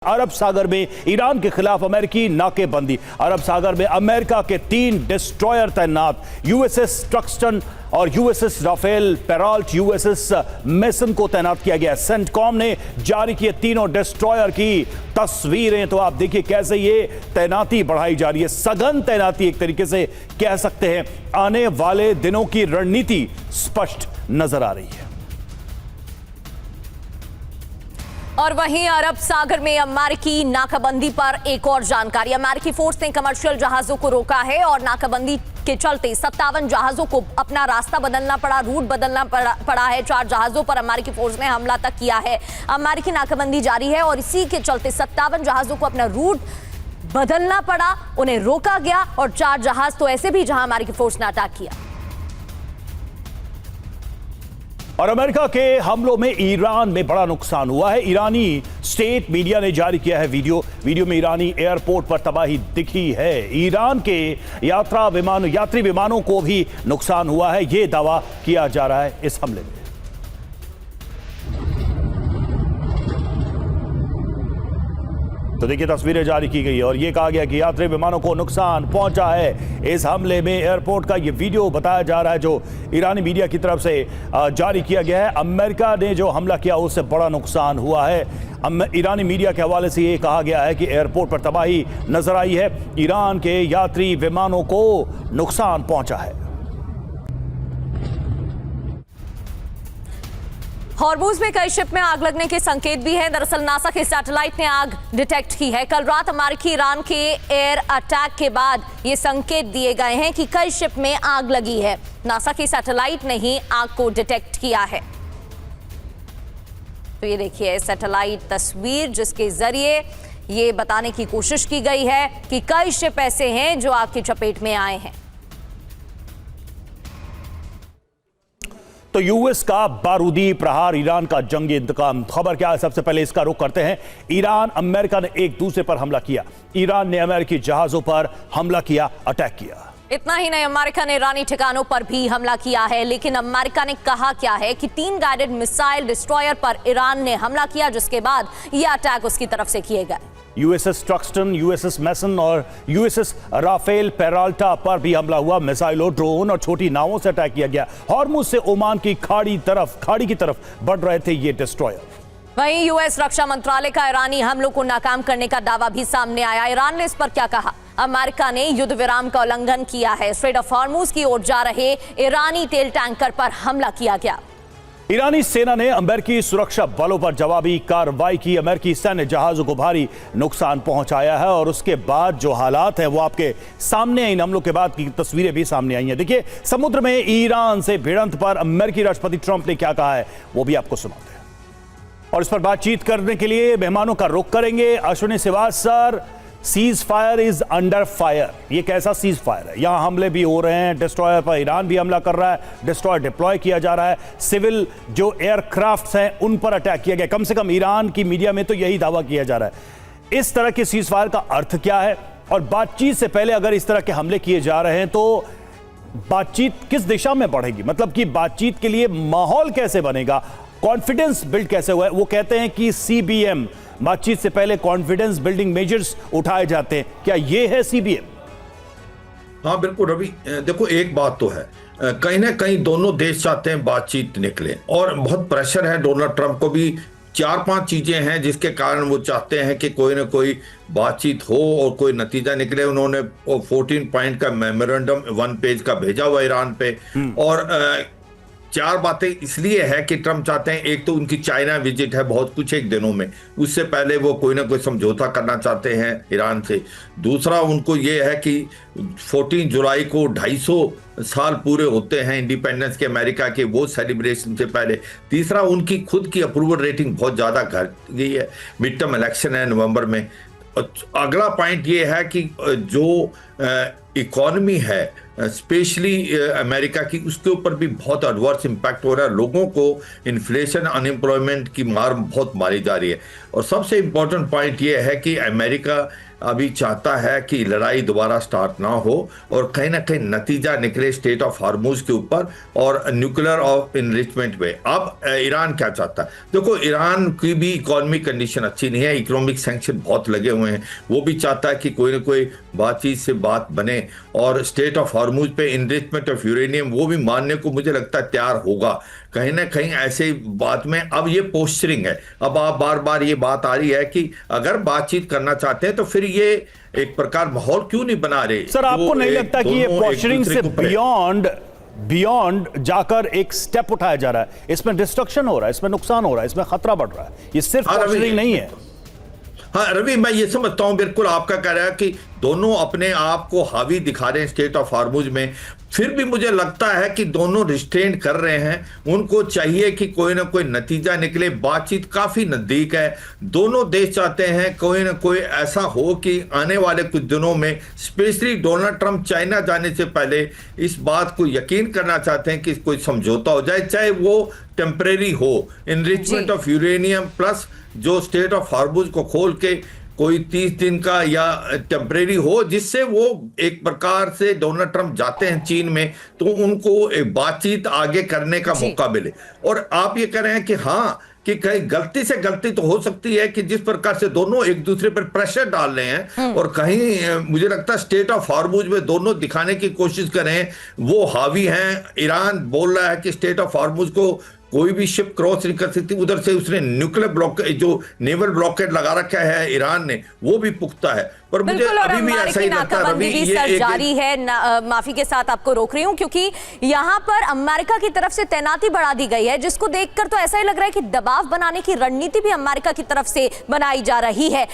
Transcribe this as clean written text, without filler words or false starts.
अरब सागर में ईरान के खिलाफ अमेरिकी नाकेबंदी। अरब सागर में अमेरिका के 3 डिस्ट्रॉयर तैनात, यूएसएस ट्रक्सटन और यूएसएस राफेल पेराल्ट, यूएसएस मेसन को तैनात किया गया। सेंटकॉम ने जारी किए तीनों डिस्ट्रॉयर की तस्वीरें। तो आप देखिए कैसे ये तैनाती बढ़ाई जा रही है, सघन तैनाती एक तरीके से कह सकते हैं। आने वाले दिनों की रणनीति स्पष्ट नजर आ रही है। और वहीं अरब सागर में अमेरिकी नाकाबंदी पर एक और जानकारी। अमेरिकी फोर्स ने कमर्शियल जहाजों को रोका है और नाकाबंदी के चलते 57 जहाजों को अपना रास्ता बदलना पड़ा, रूट बदलना पड़ा है। 4 जहाजों पर अमेरिकी फोर्स ने हमला तक किया है। अमेरिकी नाकाबंदी जारी है और इसी के चलते 57 जहाजों को अपना रूट बदलना पड़ा, उन्हें रोका गया और 4 जहाज तो ऐसे भी जहां अमेरिकी फोर्स ने अटैक किया। और अमेरिका के हमलों में ईरान में बड़ा नुकसान हुआ है। ईरानी स्टेट मीडिया ने जारी किया है वीडियो में ईरानी एयरपोर्ट पर तबाही दिखी है। ईरान के यात्री विमानों को भी नुकसान हुआ है, यह दावा किया जा रहा है इस हमले में। तो देखिए तस्वीरें जारी की गई और यह कहा गया कि यात्री विमानों को नुकसान पहुंचा है इस हमले में। एयरपोर्ट का यह वीडियो बताया जा रहा है जो ईरानी मीडिया की तरफ से जारी किया गया है। अमेरिका ने जो हमला किया उससे बड़ा नुकसान हुआ है। ईरानी मीडिया के हवाले से यह कहा गया है कि एयरपोर्ट पर तबाही नजर आई है, ईरान के यात्री विमानों को नुकसान पहुंचा है। हॉर्मूज में कई शिप में आग लगने के संकेत भी हैं। दरअसल नासा के सैटेलाइट ने आग डिटेक्ट की है। कल रात अमेरिकी ईरान के एयर अटैक के बाद ये संकेत दिए गए हैं कि कई शिप में आग लगी है। नासा के सैटेलाइट ने ही आग को डिटेक्ट किया है। तो ये देखिए सैटेलाइट तस्वीर जिसके जरिए ये बताने की कोशिश की गई है कि कई शिप ऐसे हैं जो आग की चपेट में आए हैं। तो यूएस का बारूदी प्रहार, ईरान का जंगी इंतकाम। खबर क्या है, सबसे पहले इसका रुख करते हैं। ईरान अमेरिका ने एक दूसरे पर हमला किया। ईरान ने अमेरिकी जहाजों पर हमला किया, अटैक किया। इतना ही नहीं, अमेरिका ने ईरानी ठिकानों पर भी हमला किया है। लेकिन अमेरिका ने कहा क्या है कि 3 गाइडेड मिसाइल डिस्ट्रॉयर पर ईरान ने हमला किया, जिसके बाद यह अटैक उसकी तरफ से किए गए। यूएसएस ट्रक्सटन, यूएसएस मेसन और यूएसएस राफेल पेराल्टा पर भी हमला हुआ। मिसाइलों, ड्रोन और छोटी नावों से अटैक किया गया। हॉर्मुज से ओमान की खाड़ी की तरफ बढ़ रहे थे ये डिस्ट्रॉयर। वहीं यूएस रक्षा मंत्रालय का ईरानी हमलों को नाकाम करने का दावा भी सामने आया। ईरान ने इस पर क्या कहा? अमेरिका ने युद्ध विराम का उल्लंघन किया है। स्ट्रेट ऑफ हॉर्मुज की ओर जा रहे ईरानी तेल टैंकर पर हमला किया गया। ईरानी सेना ने अमेरिकी सुरक्षा बलों पर जवाबी कार्रवाई की। अमेरिकी सैन्य जहाजों को भारी नुकसान पहुंचाया है और उसके बाद जो हालात हैं वो आपके सामने, इन हमलों के बाद की तस्वीरें भी सामने आई हैं। देखिए समुद्र में ईरान से भिड़ंत पर अमेरिकी राष्ट्रपति ट्रंप ने क्या कहा है वो भी आपको सुनाते हैं। और इस पर बातचीत करने के लिए मेहमानों का रुख करेंगे। Ashwini Srivastava, cease fire is under fire, ये कैसा सीज फायर है? यहां हमले भी हो रहे हैं, डिस्ट्रॉयर पर ईरान भी हमला कर रहा है, डिस्ट्रॉयर डिप्लॉय किया जा रहा है, सिविल जो एयरक्राफ्ट हैं उन पर अटैक किया गया। कम से कम ईरान की मीडिया में तो यही दावा किया जा रहा है। इस तरह के सीज फायर का अर्थ क्या है? और बातचीत से पहले अगर इस तरह के हमले किए जा रहे हैं तो बातचीत किस दिशा में बढ़ेगी? मतलब कि बातचीत के लिए माहौल कैसे बनेगा, कॉन्फिडेंस बिल्ड कैसे हुआ है? वो कहते हैं कि सीबीएम, बातचीत से पहले कॉन्फिडेंस बिल्डिंग मेजर्स उठाए जाते हैं। क्या ये है सीबीएम? हाँ बिल्कुल रवि, देखो एक बात तो है, कहीं ना कहीं दोनों देश चाहते हैं बातचीत निकले और बहुत प्रेशर है डोनाल्ड ट्रंप को भी। 4-5 चीजें हैं जिसके कारण वो चाहते हैं कि कोई ना कोई बातचीत हो और कोई नतीजा निकले। उन्होंने 14 पॉइंट का मेमोरेंडम 1 पेज का भेजा हुआ ईरान पे। और 4 बातें इसलिए है कि ट्रंप चाहते हैं, एक तो उनकी चाइना विजिट है बहुत कुछ एक दिनों में, उससे पहले वो कोई ना कोई समझौता करना चाहते हैं ईरान से। दूसरा उनको ये है कि 14 जुलाई को 250 साल पूरे होते हैं इंडिपेंडेंस के अमेरिका के, वो सेलिब्रेशन से पहले। तीसरा उनकी खुद की अप्रूवल रेटिंग बहुत ज़्यादा घट गई है, मिड टर्म इलेक्शन है नवंबर में। अगला पॉइंट ये है कि जो इकॉनमी है स्पेशली अमेरिका की, उसके ऊपर भी बहुत एडवर्स इम्पैक्ट हो रहा है। लोगों को इन्फ्लेशन, अनएम्प्लॉयमेंट की मार बहुत मारी जा रही है। और सबसे इम्पोर्टेंट पॉइंट ये है कि अमेरिका अभी चाहता है कि लड़ाई दोबारा स्टार्ट ना हो और कहीं ना कहीं नतीजा निकले स्टेट ऑफ हार्मूज के ऊपर और न्यूक्लियर ऑफ इनरिचमेंट पे। अब ईरान क्या चाहता है? देखो, ईरान की भी इकोनॉमिक कंडीशन अच्छी नहीं है, इकोनॉमिक सैंक्शन बहुत लगे हुए हैं। वो भी चाहता है कि कोई ना कोई बातचीत से बात बने और स्टेट ऑफ हार्मूज पे इनरिचमेंट ऑफ यूरेनियम वो भी मानने को मुझे लगता है तैयार होगा। कहीं ना कहीं ऐसे बात में अब ये पोस्चरिंग है। अब आप बार बार ये बात आ रही है कि अगर बातचीत करना चाहते हैं तो फिर ये एक प्रकार माहौल क्यों नहीं बना रहे? सर, आपको नहीं लगता कि ये पोस्चरिंग से बियॉन्ड जाकर एक स्टेप उठाया जा रहा है? इसमें डिस्ट्रक्शन हो रहा है, इसमें नुकसान हो रहा है, इसमें खतरा बढ़ रहा है। ये सिर्फ पोस्चरिंग नहीं है। हाँ रवि, मैं ये समझता हूं, बिल्कुल आपका कह रहा है कि दोनों अपने आप को हावी दिखा रहे हैं स्टेट ऑफ हार्मूज में। फिर भी मुझे लगता है कि दोनों रिस्ट्रेंट कर रहे हैं। उनको चाहिए कि कोई ना कोई नतीजा निकले। बातचीत काफी नजदीक है। दोनों देश चाहते हैं कोई ना कोई ऐसा हो कि आने वाले कुछ दिनों में, स्पेशली डोनाल्ड ट्रंप चाइना जाने से पहले इस बात को यकीन करना चाहते हैं कि कोई समझौता हो जाए, चाहे वो टेम्परेरी हो। इनरिचमेंट ऑफ यूरेनियम प्लस जो स्टेट ऑफ हार्मूज को खोल के कोई 30 दिन का या टेम्परेरी हो, जिससे वो एक प्रकार से डोनाल्ड ट्रंप जाते हैं चीन में तो उनको एक बातचीत आगे करने का मौका मिले। और आप ये कह रहे हैं कि हाँ, कि कहीं गलती से गलती तो हो सकती है कि जिस प्रकार से दोनों एक दूसरे पर प्रेशर डाल रहे हैं और कहीं मुझे लगता है स्टेट ऑफ हार्मूज में दोनों दिखाने की कोशिश कर रहे हैं वो हावी हैं। ईरान बोल रहा है कि स्टेट ऑफ हार्मूज को कोई भी शिप क्रॉस नहीं कर सकती। उधर से उसने न्यूक्लियर ब्लॉकेज, जो नेवल ब्लॉकेड लगा रखा है ईरान ने, वो भी पुख्ता है। पर मुझे अभी भी ऐसा ही लगता है रवि, ये जारी है। माफी के साथ आपको रोक रही हूं क्योंकि यहां पर अमेरिका की तरफ से तैनाती बढ़ा दी गई है, जिसको देखकर तो ऐसा ही लग रहा है कि दबाव बनाने की रणनीति भी अमेरिका की तरफ से बनाई जा रही है।